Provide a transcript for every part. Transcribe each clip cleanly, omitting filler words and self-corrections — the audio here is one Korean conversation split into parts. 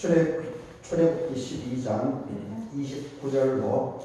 출애굽기 12장 29절로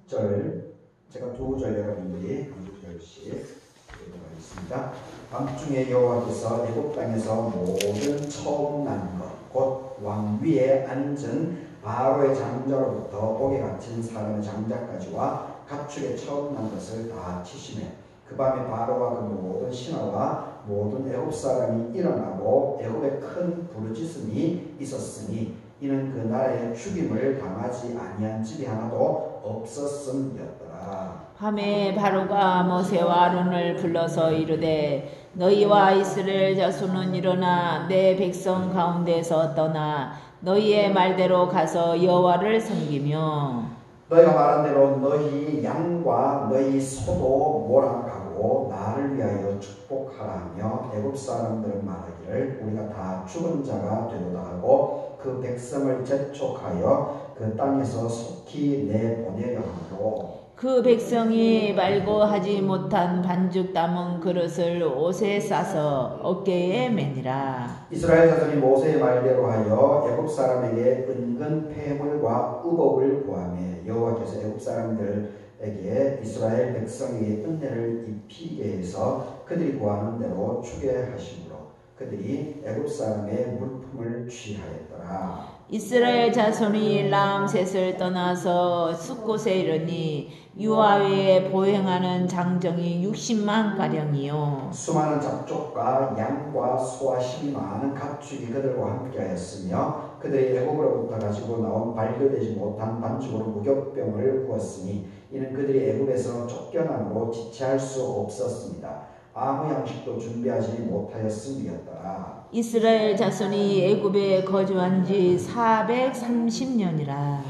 51절 제가 두 절 여러분들이 한 절씩 읽도록 하겠습니다. 밤중에 여호와께서 애굽 땅에서 모든 처음 난 것 곧 왕위에 앉은 바로의 장자로부터 옥에 갇힌 사람의 장자까지와 가축의 처음 난 것을 다 치시매 그 밤에 바로와 그 모든 신하와 모든 애굽 사람이 일어나고 애굽에 큰 부르짖음이 있었으니 이는 그 나라에 죽임을 당하지 아니한 집이 하나도 없었음이었더라. 밤에 바로가 모세와 아론을 불러서 이르되 너희와 이스라엘 자손은 일어나 내 백성 가운데서 떠나 너희의 말대로 가서 여호와를 섬기며 너희가 말한 대로 너희 양과 너희 소도 몰아가고 나를 위하여 축복하라 하며 애굽 사람들은 말하기를 우리가 다 죽은 자가 되도다 하고 그 백성을 재촉하여 그 땅에서 속히 내보내려 하므로 그 백성이 말고 하지 못한 반죽 담은 그릇을 옷에 싸서 어깨에 매니라. 이스라엘 자손이 모세의 말대로 하여 애굽 사람에게 은근 폐물과 우복을 구하며 여호와께서 애굽 사람들에게 이스라엘 백성에게 은혜를 입히게 해서 그들이 구하는 대로 주게 하심으로 그들이 애굽 사람의 물품을 취하였더라. 이스라엘 자손이 람셋을 떠나서 숫곳에 이르니 유아외에 보행하는 장정이 60만 가량이요 수많은 잡족과 양과 소와 심이 많은 가축이 그들과 함께하였으며 그들이 애굽으로부터 가지고 나온 발교되지 못한 반죽으로 무격병을 구웠으니 이는 그들이 애굽에서 쫓겨남으로 지체할 수 없었습니다. 아무 양식도 준비하지 못하였음이었더라. 이스라엘 자손이 애굽에 거주한 지 430년이라.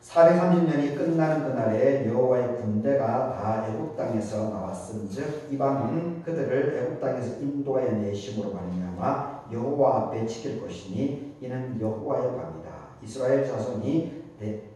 430년이 끝나는 그날에 여호와의 군대가 다 애굽 땅에서 나왔은즉 이방은 그들을 애굽 땅에서 인도하여 내심으로 말미암아 여호와 앞에 지킬 것이니 이는 여호와의 밤이다. 이스라엘 자손이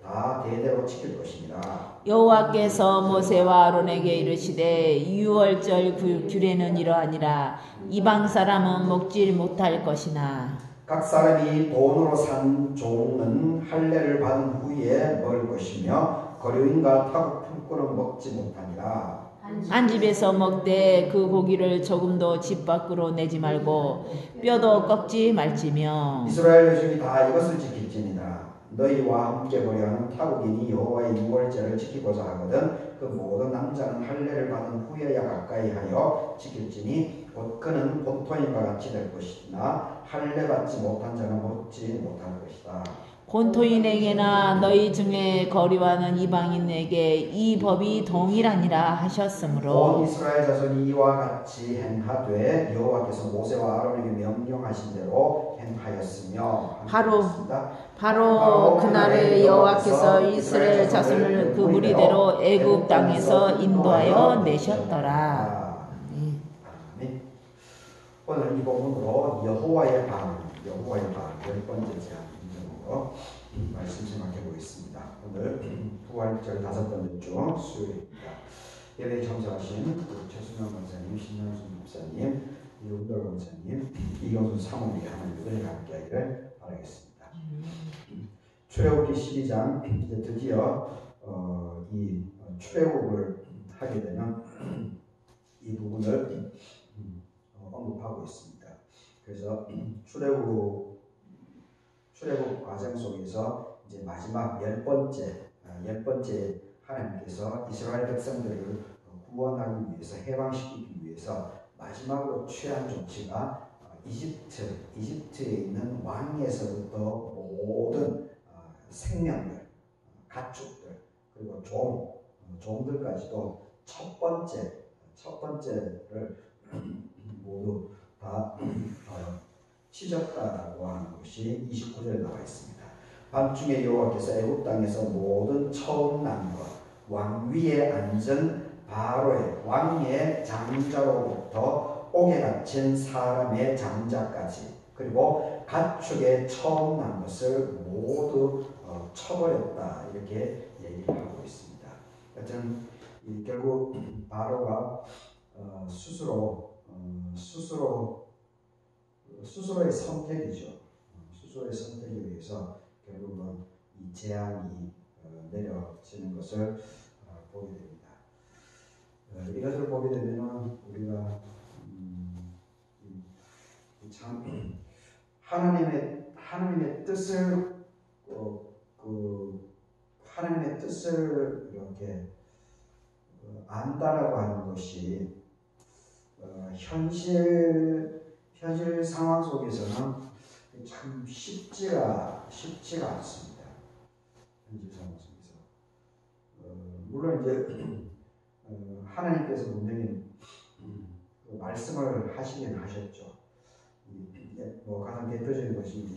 다 대대로 지킬 것입니다. 여호와께서 모세와 아론에게 이르시되 유월절 규례는 이러하니라. 이방 사람은 먹지 못할 것이나 각 사람이 돈으로 산 종은 할례를 받은 후에 먹을 것이며 거류인과 타국 품꾼은 먹지 못하니라. 한 집에서 먹되 그 고기를 조금도 집 밖으로 내지 말고 뼈도 꺾지 말지며 이스라엘 여종이 다 이것을 지킬지니라. 너희와 함께 거류하는 타국인이 여호와의 유월절을 지키고자 하거든 그 모든 남자는 할례를 받은 후에야 가까이 하여 지킬지니 곧 그는 본토인과 같이 될 것이나 할례 받지 못한 자는 먹지 못할 것이다. 본토인에게나 너희 중에 거류하는 이방인에게 이 법이 동일하니라 하셨으므로 온 이스라엘 자손이 이와 같이 행하되 여호와께서 모세와 아론에게 명령하신 대로 행하였으며 바로 그날에 여호와께서 이스라엘 자손을 그 무리대로 애굽 땅에서 인도하여 내셨더라. 아멘. 오늘 이 부분으로 여호와의 밤 열 번째 제안으로 말씀 진행해 보겠습니다. 오늘 부활절 다섯 번째 주 수요일입니다. 예배에 참석하신 최순영 권사님, 신영순 목사님, 이웅돌 권사님, 이경순 사모님이 하나님을 함께하기를 바라겠습니다. 출애굽기 12장 이제 드디어 이 출애굽을 하게 되면 이 부분을 언급하고 있습니다. 그래서 출애굽 과정 속에서 이제 마지막 열 번째 하나님께서 이스라엘 백성들을 구원하기 위해서 해방시키기 위해서 마지막으로 취한 조치가 이집트에 있는 왕에서부터 모든 생명들, 가축들 그리고 종들까지도 첫 번째를 모두 다 찢었다라고 하는 것이 29절에 나와 있습니다. 밤중에 여호와께서 애굽 땅에서 모든 처음 난 것, 왕위에 앉은 바로의 왕의 장자로부터 옥에 갇힌 사람의 장자까지 그리고 가축의 처음 난 것을 모두 쳐버렸다 이렇게 얘기를 하고 있습니다. 여튼 결국 바로가 스스로 스스로의 선택이죠. 스스로의 선택에 의해서 결국은 이 재앙이 내려지는 것을 보게 됩니다. 이것을 보게 되면은 우리가 참 하나님의 뜻을 하나님의 뜻을 이렇게 안다라고 하는 것이 현실 상황 속에서는 참 쉽지가 않습니다. 현실 상황 속에서 물론 이제 하나님께서 분명히 말씀을 하시긴 하셨죠. 뭐 가장 대표적인 것이 이제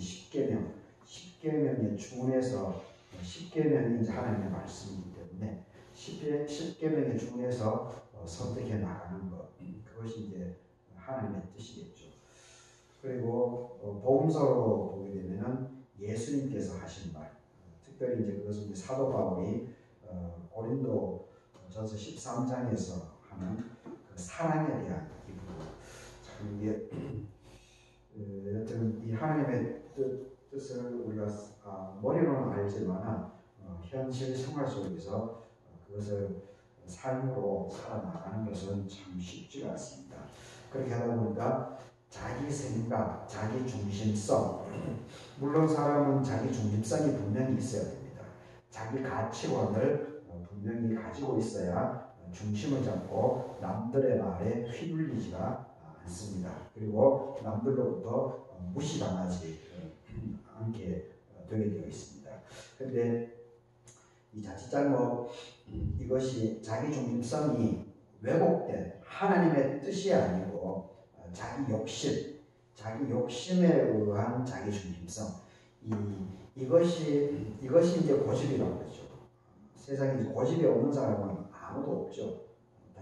10계명에 준해서 10계명이 이제 하나님의 말씀이기 때문에 10계명에 준해서 선택해 나가는 것, 그것이 이제 하나님의 뜻이겠죠. 그리고 복음서로 보게 되면은 예수님께서 하신 말, 특별히 이제 그것은 이제 사도 바울이 고린도 전서 13장에서 하는 그 사랑에 대한 이 부분, 참 이게 여튼 이 하나님의 뜻을 우리가 머리로는 알지만 현실 생활 속에서 그것을 삶으로 살아나가는 것은 참 쉽지가 않습니다. 그렇게 하다 보니까 자기 생각, 자기 중심성, 물론 사람은 자기 중심성이 분명히 있어야 됩니다. 자기 가치관을 분명히 가지고 있어야 중심을 잡고 남들의 말에 휘둘리지가 않습니다. 그리고 남들로부터 무시당하지 않게 되게 되어 있습니다. 그런데 이 자칫 잘못 이것이 자기 중심성이 왜곡된 하나님의 뜻이 아니고 자기 욕심에 의한 자기 중심성, 이것이 이제 고집이라고 그러죠. 세상에 고집이 없는 사람은 아무도 없죠.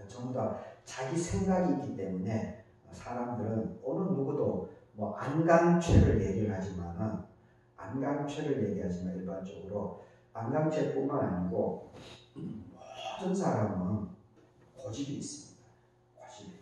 전부 다 자기 생각이 있기 때문에 사람들은 어느 누구도 뭐 안강죄를 얘기하지만 일반적으로 안강죄뿐만 아니고 모든 사람은 고집이 있습니다. 고집이.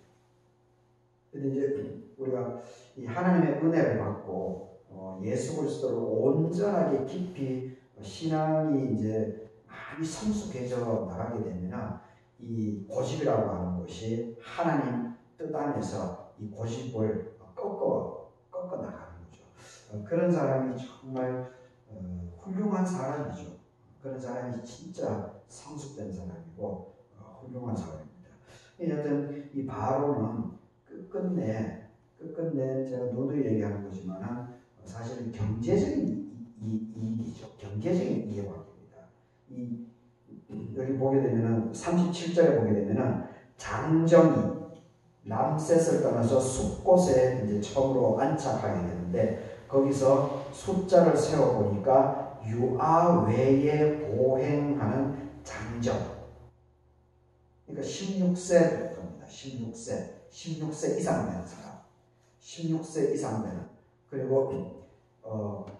근데 이제 우리가 이 하나님의 은혜를 받고 예수 그리스도를 온전하게 깊이 신앙이 이제 많이 성숙해져 나가게 되면 이 고집이라고 하는 것이 하나님 뜻 안에서 이 고집을 꺾어 나가는 거죠. 그런 사람이 정말 훌륭한 사람이죠. 그런 사람이 진짜 성숙된 사람이고 훌륭한 사람입니다. 여튼 이 바로는 끝끝내 제가 누누이 얘기하는 거지만 사실 경제적인 이익이죠. 경제적인 이해관계입니다. 여기 보게 되면은 37절에 보게 되면은 장정이 람셋을 떠나서 숲곳에 이제 처음으로 안착하게 되는데 거기서 숫자를 세워 보니까 유아 외에 보행하는 장정. 그러니까 16세부터입니다. 16세 이상 되는 사람. 16세 이상 되는. 그리고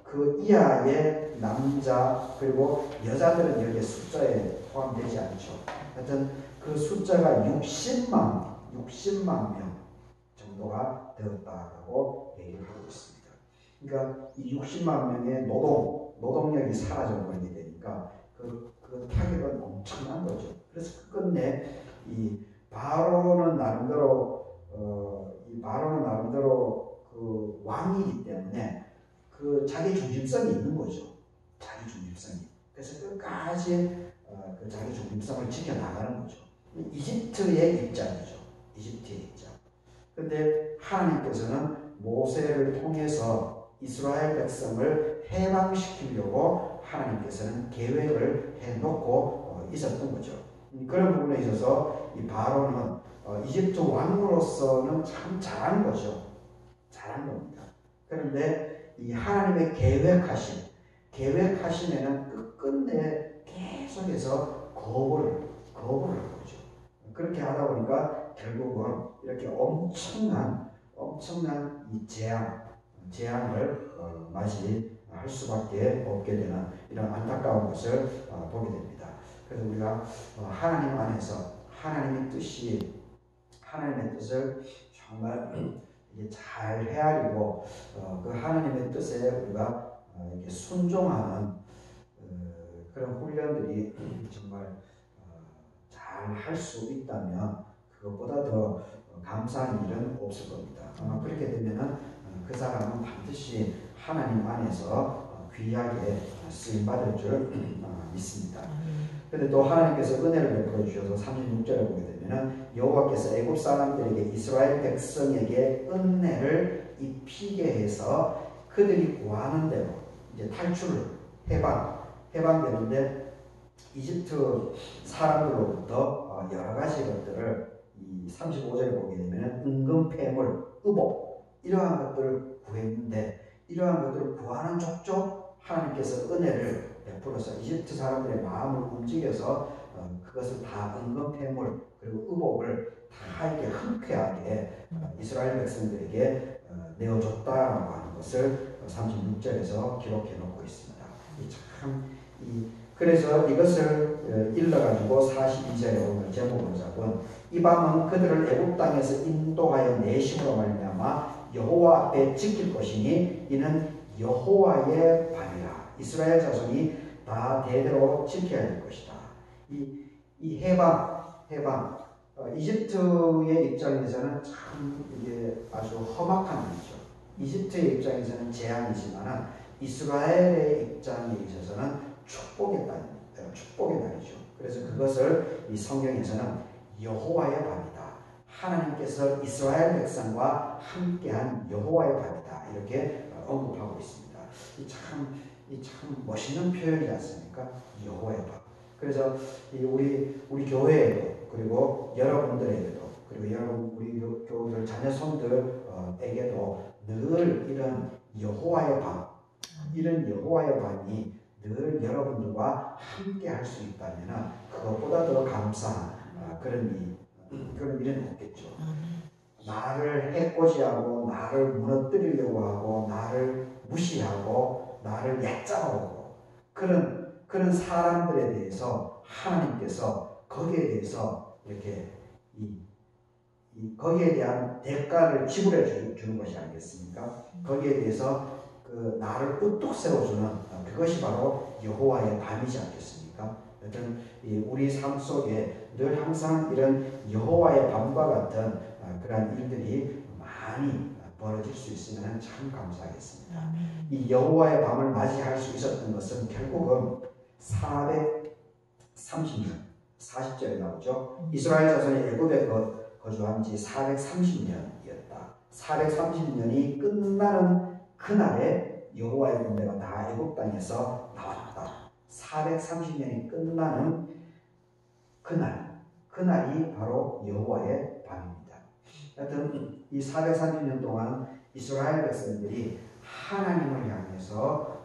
그 이하의 남자 그리고 여자들은 여기 숫자에 포함되지 않죠. 하여튼 그 숫자가 60만 명 정도가 되었다라고 얘기를 하고 있습니다. 그러니까 이 60만 명의 노동력이 사라져 버리게 되니까 그 타격은 엄청난 거죠. 그래서 끝내 이 바로는 나름대로 그 왕이기 때문에 그 자기 중심성이 있는 거죠. 자기 중심성이. 그래서 끝까지 그 자기 중심성을 지켜나가는 거죠. 이집트의 입장이죠. 이집트의 입장. 근데 하나님께서는 모세를 통해서 이스라엘 백성을 해방시키려고 하나님께서는 계획을 해놓고 있었던 거죠. 그런 부분에 있어서 이 바로는 이집트 왕으로서는 참 잘한 거죠. 잘한 겁니다. 그런데 이 하나님의 계획하심에는 끝끝내 계속해서 거부를 한 거죠. 그렇게 하다 보니까 결국은 이렇게 엄청난 이 재앙을 맞이할 수밖에 없게 되는 이런 안타까운 것을 보게 됩니다. 그래서 우리가 하나님 안에서 하나님의 뜻을 정말 이게 잘 헤아리고 그 하나님의 뜻에 우리가 이렇게 순종하는 그런 훈련들이 정말 잘 할 수 있다면 그것보다 더 감사한 일은 없을 겁니다. 아마 그렇게 되면은 그 사람은 반드시 하나님 안에서 귀하게 쓰임받을 줄 믿습니다. 그런데 또 하나님께서 은혜를 베풀어 주셔서 36절에 보게 되면은 여호와께서 애굽 사람들에게 이스라엘 백성에게 은혜를 입히게 해서 그들이 구하는 대로 이제 탈출을 해방되는데 이집트 사람들로부터 여러 가지 것들을 이 35절에 보게 되면 은금, 폐물, 의복 이러한 것들을 구했는데 이러한 것들을 구하는 족족 하나님께서 은혜를 베풀어서 이집트 사람들의 마음을 움직여서 그것을 다 은금, 폐물 그리고 의복을 다 이렇게 흔쾌하게 이스라엘 백성들에게 내어줬다라고 하는 것을 36절에서 기록해 놓고 있습니다. 그래서 이것을 일러가지고 42절에 오늘 제목을 잡은 이 밤은 그들을 애굽 땅에서 인도하여 내심으로 말미암아 여호와 앞에 지킬 것이니 이는 여호와의 밤이라. 이스라엘 자손이 다 대대로 지켜야 될 것이다. 이 해방 이집트의 입장에서는 참 이게 아주 험악한 일이죠. 이집트의 입장에서는 재앙이지만 이스라엘의 입장에 있어서는 축복의 날이죠. 그래서 그것을 이 성경에서는 여호와의 밤이다. 하나님께서 이스라엘 백성과 함께한 여호와의 밤이다. 이렇게 언급하고 있습니다. 이 참 멋있는 표현이지 않습니까? 여호와의 밤. 그래서 우리 교회에도 그리고 여러분들에게도 그리고 우리 교우들 자녀손들에게도 늘 이런 여호와의 밤, 이런 여호와의 밤이 늘 여러분들과 함께 할 수 있다면 그것보다 더 감사한 그런 일은 없겠죠. 나를 해코지하고 나를 무너뜨리려고 하고 나를 무시하고 나를 얕잡아오고 그런 사람들에 대해서 하나님께서 거기에 대해서 이렇게 거기에 대한 대가를 지불해 주는 것이 아니겠습니까? 거기에 대해서 그 나를 우뚝 세워주는 그것이 바로 여호와의 밤이지 않겠습니까? 여튼 우리 삶 속에 늘 항상 이런 여호와의 밤과 같은 그러한 일들이 많이 벌어질 수 있으면 참 감사하겠습니다. 이 여호와의 밤을 맞이할 수 있었던 것은 결국은 430년 40절에 나오죠. 이스라엘 자손이 애굽에 거주한 지 430년이었다. 430년이 끝나는 그날에 여호와의 군대가 다 애굽 땅에서 나왔다. 430년이 끝나는 그날이 바로 여호와의 밤입니다. 하여튼 이 430년 동안 이스라엘 백성들이 하나님을 향해서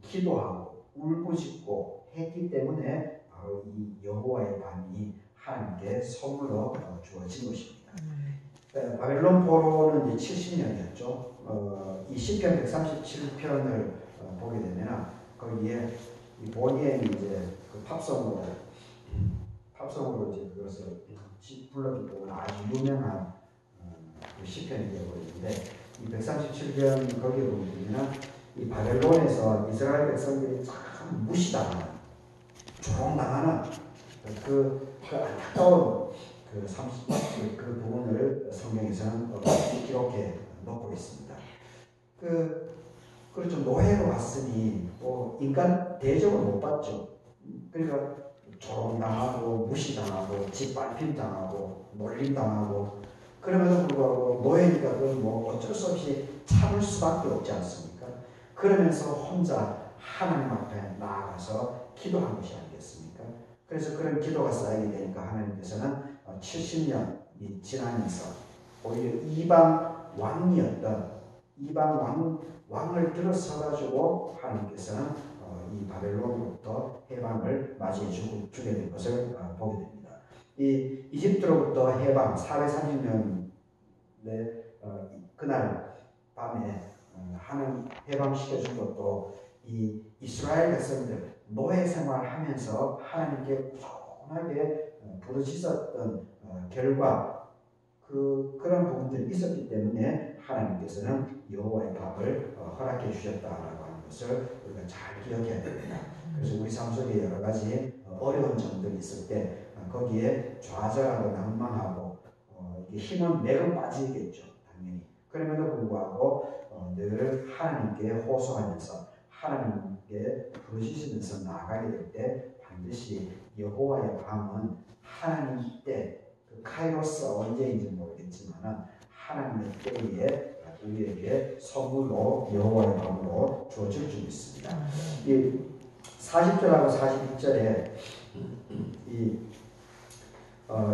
기도하고 울부짖고 했기 때문에 바로 이 여호와의 밤이 하나님께 선물로 주어진 것입니다. 바벨론 포로는 이제 70년이었죠. 이 시편 137편을 보게 되면 거기에 이 보니엠이 이제 그 팝송으로 이제 그것을 불러주기 때문에 아주 유명한 그 시편이 되어버리는데 이 137편 거기에 보면 이 바벨론에서 이스라엘 백성들이 참 무시당하는 조롱당하는 그 안타까운 그 부분을 성경에서는 기록해 놓고 있습니다. 그렇죠. 노예로 왔으니 인간 대접을 못 받죠. 그러니까 조롱당하고 무시당하고 짓밟힘당하고 놀림당하고 그럼에도 불구하고 노예니까 그건 어쩔 수 없이 참을 수밖에 없지 않습니까? 그러면서 혼자 하나님 앞에 나아가서 기도한 것이 아니겠습니까? 그래서 그런 기도가 쌓이게 되니까 하나님께서는 70년이 지나면서 오히려 이방 왕을 들어서 가지고 하나님께서는 이 바벨론으로부터 해방을 맞이해 주게 된 것을 보게 됩니다. 이 이집트로부터 해방 430년에 그날 밤에 하나님 해방시켜 준 것도 이 이스라엘 백성들 노예 생활하면서 하나님께 부지런하게 부르짖었던 결과 그런 부분들이 있었기 때문에 하나님께서는 여호와의 밥을 허락해 주셨다라고 하는 것을 우리가 잘 기억해야 됩니다. 그래서 우리 삶 속에 여러 가지 어려운 점들이 있을 때 거기에 좌절하고 낭망하고 힘은 매금 빠지겠죠. 당연히. 그럼에도 불구하고 늘 하나님께 호소하면서 하나님께 부르짖으면서 나아가게 될 때 반드시 여호와의 밤은 하나님 때 그 카이로스 언제인지 모르겠지만 하나님의 때에 우리에게 선물로 여호와의 밤으로 주어질 줄 믿습니다. 이 40절하고 41절에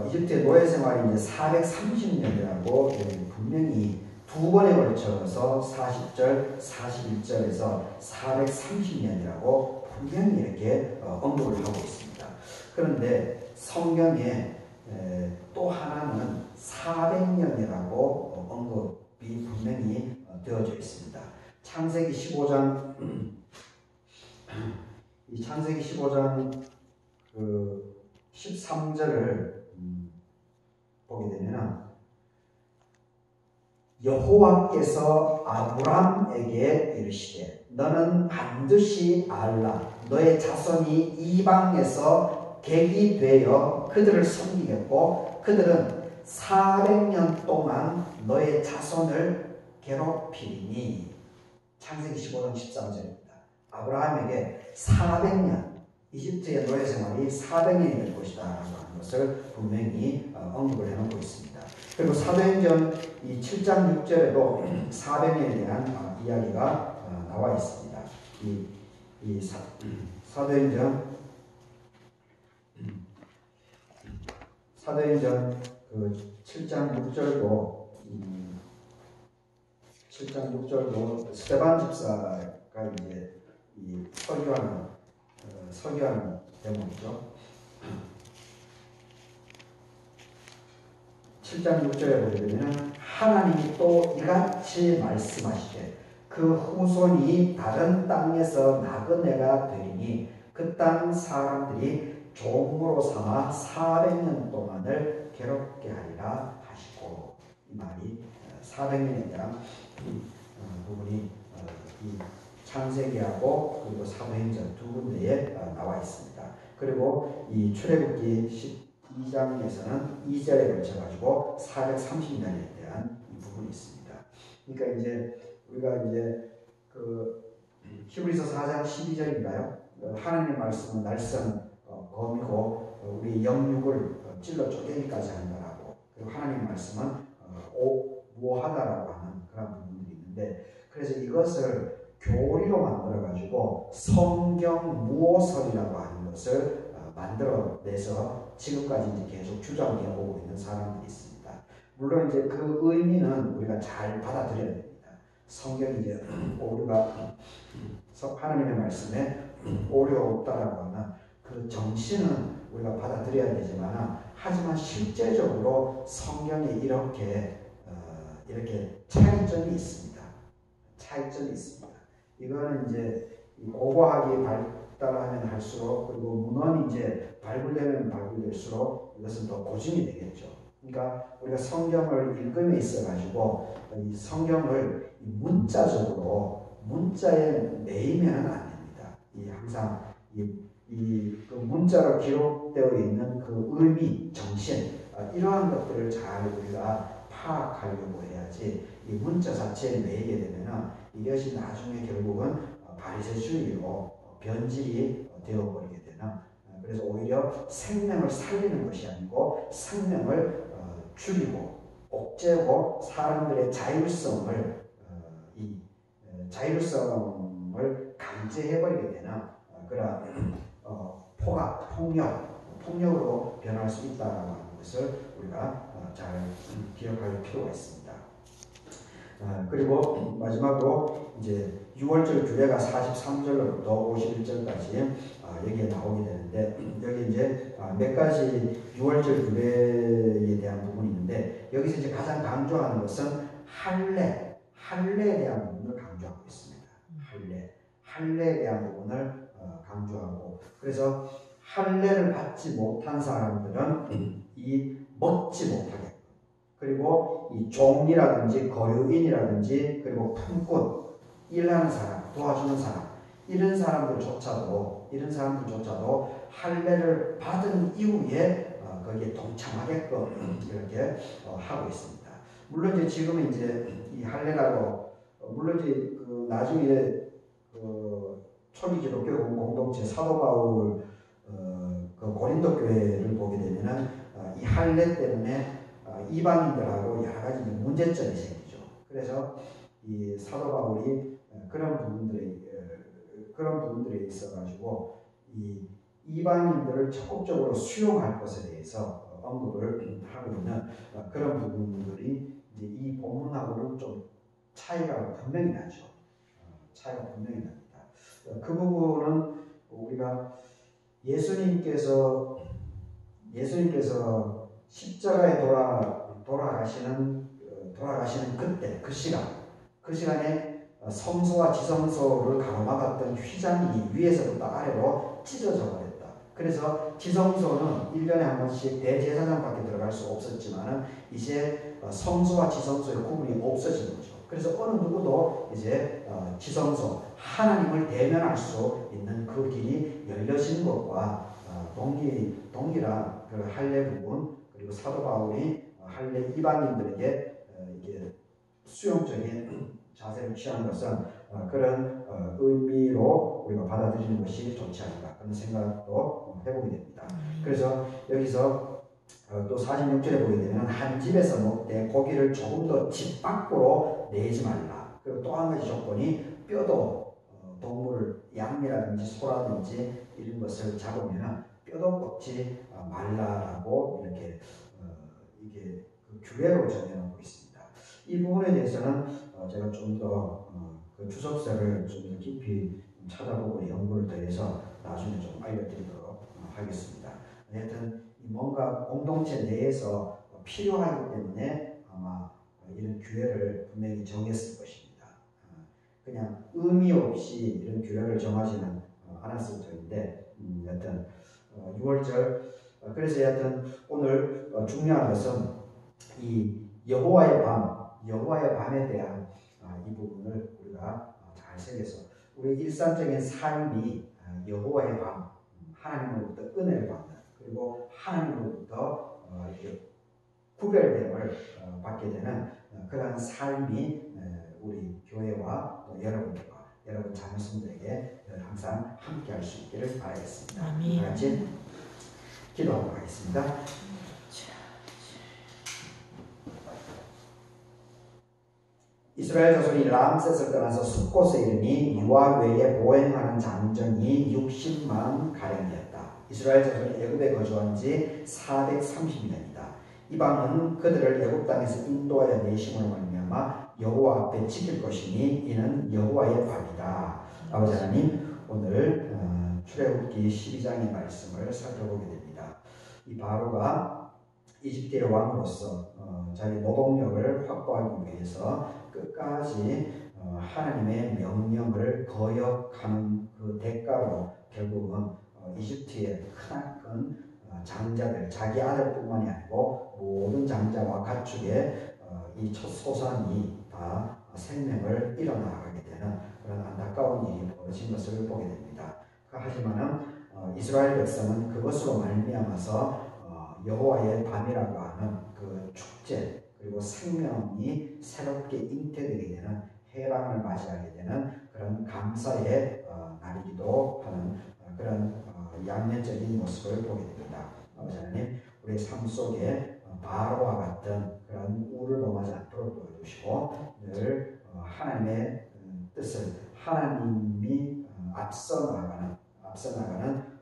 이집트의 노예 생활이 이제 430년이라고 분명히 두 번에 걸쳐서 40절, 41절에서 430년이라고 분명히 이렇게 언급을 하고 있습니다. 그런데 성경에 또 하나는 400년이라고 언급이 분명히 되어져 있습니다. 창세기 15장 이 창세기 15장 그 13절을 보게 되면 여호와께서 아브람에게 이르시되 너는 반드시 알라 너의 자손이 이방에서 객이 되어 그들을 섬기겠고 그들은 400년 동안 너의 자손을 괴롭히리니. 창세기 15장 13절입니다. 아브라함에게 400년 이집트의 노예 생활이 400년이 될 것이다 라는 것을 분명히 언급을 해놓고 있습니다. 그리고 사도행전 이 7장 6절에도 400년에 대한 이야기가 나와 있습니다. 사도행전 그 7장 6절도 스데반 집사가 이제 이 설교하는 대목이죠. 7장 6절에 보게 되면 하나님이 또 이같이 말씀하시되 그 후손이 다른 땅에서 나그네가 되리니 그 땅 사람들이 종으로 삼아 400년 동안을 괴롭게 하리라 하시고, 이 말이 400년에 대한 부분이 이 창세기하고 그리고 사도행전 두 군데에 나와 있습니다. 그리고 이 출애굽기 12장에서는 2절에 걸쳐 가지고 430년에 대한 부분이 있습니다. 그러니까 이제 우리가 이제 그 히브리서 4장 12절인가요? 하나님의 말씀은 날선 검이고 우리 영육을 찔러 쪼개기까지 한다라고. 그리고 하나님의 말씀은 모호하다라고 하는 그런 부분들이 있는데, 그래서 이것을 교리로 만들어 가지고 성경 무호설이라고 하는 것을 만들어내서 지금까지 이제 계속 주장해 오고 있는 사람들이 있습니다. 물론 이제 그 의미는 우리가 잘 받아들여야 됩니다. 성경이 이제 오류가 하나님의 말씀에 오류가 없다라고 하는 그 정신은 우리가 받아들여야 되지만, 하지만 실제적으로 성경에 이렇게 차이점이 있습니다. 차이점이 있습니다. 이거는 이제 고고학이 발달하면 할수록, 그리고 문헌이 이제 발굴되면 발굴될수록 이것은 더 고증이 되겠죠. 그러니까 우리가 성경을 읽음에 있어 가지고 이 성경을 문자적으로 문자에 매이면 안 됩니다. 항상 그 문자로 기록되어 있는 그 의미, 정신, 이러한 것들을 잘 우리가 파악하려고 해야지, 이 문자 자체에 매이게 되면 이것이 나중에 결국은 바리새주의로 변질이 되어버리게 되나. 그래서 오히려 생명을 살리는 것이 아니고 생명을 죽이고 옥죄고 사람들의 자율성을 강제해버리게 되나 그런 포갑, 폭력으로 변할 수 있다는 것을 우리가 잘 기억할 필요가 있습니다. 그리고 마지막으로 이제 6월절 규례가 43절로부터 51절까지 여기에 나오게 되는데, 여기 이제 몇 가지 6월절 규례에 대한 부분이 있는데, 여기서 이제 가장 강조하는 것은 할례에 대한 부분을 강조하고 있습니다. 할례에 대한 부분을 강조하고, 그래서 할례를 받지 못한 사람들은 이 먹지 못하게, 그리고 이 종이라든지 거류인이라든지 그리고 품꾼, 일하는 사람, 도와주는 사람, 이런 사람들조차도 할례를 받은 이후에 거기에 동참하게끔 이렇게 하고 있습니다. 물론 이제 지금은 이제 이 할례라고 물론 이제 그 나중에 그 초기 기독교 공동체 사도 바울 그 고린도 교회를 보게 되면은 이 할례 때문에 이방인들하고 여러 가지 문제점이 생기죠. 그래서 이 사도 바울이 그런 부분들에 있어 가지고 이 이방인들을 적극적으로 수용할 것에 대해서 언급을 하고 있는 그런 부분들이 이제 이 본문하고는 좀 차이가 분명히 나죠. 차이가 분명히 납니다. 그 부분은 우리가 예수님께서 십자가에 돌아가시는 그때 그 시간에 성소와 지성소를 가로막았던 휘장이 위에서부터 아래로 찢어져 버렸다. 그래서 지성소는 1년에 한 번씩 대제사장밖에 들어갈 수 없었지만은 이제 성소와 지성소의 구분이 없어진 거죠. 그래서 어느 누구도 이제 지성소 하나님을 대면할 수 있는 그 길이 열려진 것과 동일한 그 할례 부분 그리고 사도 바울이 할례 이방인들에게 이게 수용적인 자세를 취한 것은 그런 의미로 우리가 받아들이는 것이 좋지 않을까 그런 생각도 해보게 됩니다. 그래서 여기서 또 46절에 보게 되면 한 집에서 먹되 고기를 조금 더 집 밖으로 내지 말라. 그리고 또 한 가지 조건이 뼈도 동물 양이라든지 소라든지 이런 것을 잡으면 뼈도 꺾지 말라라고 이렇게 이게 그 규례로 정해놓고 있습니다. 이 부분에 대해서는 제가 좀 더 그 주석서를 좀 더 깊이 찾아보고 연구를 더해서 나중에 좀 알려드리도록 하겠습니다. 하여튼 뭔가 공동체 내에서 필요하기 때문에 아마 이런 규례를 분명히 정했을 것입니다. 그냥 의미 없이 이런 규례를 정하지는 않았을 터인데 여튼 6월절 그래서 여튼 오늘 중요한 것은 이 여호와의 밤에 대한 이 부분을 우리가 잘 새겨서 우리 일상적인 삶이 여호와의 밤, 하나님으로부터 은혜를 받는 그리고 하나님으로부터 이렇게 구별됨을 받게 되는 그러한 삶이 우리 교회와 또 여러분들과 여러분 자녀손들에게 항상 함께 할 수 있기를 바라겠습니다. 아멘. 같이 기도하도록 하겠습니다. 이스라엘 자손이 람셋을 떠나서 숫곳에 이르니 유아 외에 보행하는 장정이 60만 가량이었다. 이스라엘 자손이 애굽에 거주한 지 430년이다. 이방은 그들을 애굽 땅에서 인도하여 내심으로 말미암아 여호와 앞에 지킬 것이니 이는 여호와의 밤이다. 아버지 하나님 오늘 출애굽기 12장의 말씀을 살펴보게 됩니다. 이 바로가 이집트의 왕으로서 자기 노동력을 확보하기 위해서 끝까지 하나님의 명령을 거역하는 그 대가로 결국은 이집트의 크나큰 장자들, 자기 아들뿐만이 아니고 모든 장자와 가축의 이 첫 소산이 다 생명을 잃어나가게 되는 그런 안타까운 일이 벌어진 것을 보게 됩니다. 하지만은 이스라엘 백성은 그것으로 말미암아서 여호와의 밤이라고 하는 그 축제 그리고 생명이 새롭게 잉태되게 되는 해방을 맞이하게 되는 그런 감사의 날이기도 하는 그런 양면적인 모습을 보게 됩니다. 아버지 하나님 우리의 삶 속에 바로와 같은 그런 우를 범하지 않도록 도와주시고 늘 하나님의 뜻을 하나님이 앞서 나가는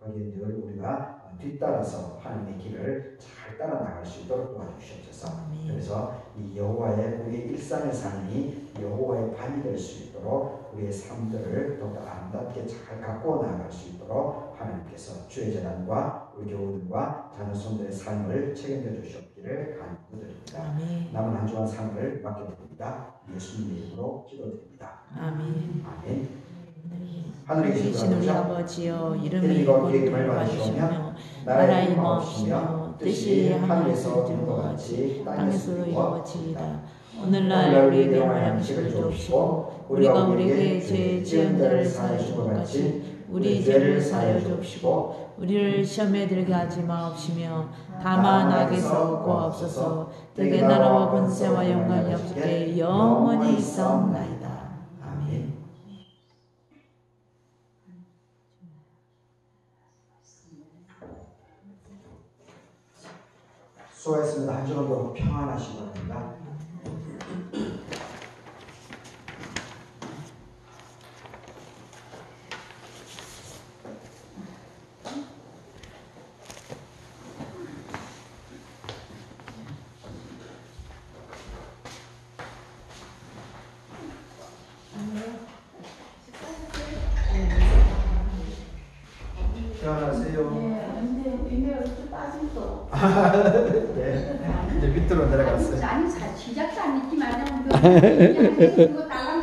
거기에 늘 우리가 뒤따라서 하나님의 길을 잘 따라 나갈 수 있도록 도와주시옵소서. 그래서 이 여호와의 우리의 일상의 삶이 여호와의 밤이 될 수 있도록 우리의 삶들을 더욱 아름답게 잘 가꾸어 나갈 수 있도록 하나님께서 주의 재단과 우리 교우들과 자녀손들의 삶을 책임져 주시옵기를 간구드립니다. 남은 한 주간 삶을 맡겨드립니다. 예수님의 이름으로 기도드립니다. 아멘. 아멘. 하늘에 계신 우리 아버지여 이름이 거룩히 받으시며 나라의 임하옵시며 뜻이 하늘에서 이룬 것 같이 땅에서도 이루어지이다. 오늘날 우리에게 양식을 주옵시고 우리가 우리에게 죄 지은 자를 사하여 준 것 같이 우리 죄를 사하여 주옵시고 우리를 시험에 들게 하지 마옵시며 다만 악에서 구하옵소서. 대개 나라와 권세와 영광이 아버지께 영원히 있사옵나이다. 아멘. 수고하셨습니다. 한 주간도 평안하시기 바랍니다. 안녕하세요. 근데 얼굴 빠졌어. 네, 이제 밑으로 내려갔어요. 아니 시작도 안 했지만 그거 달라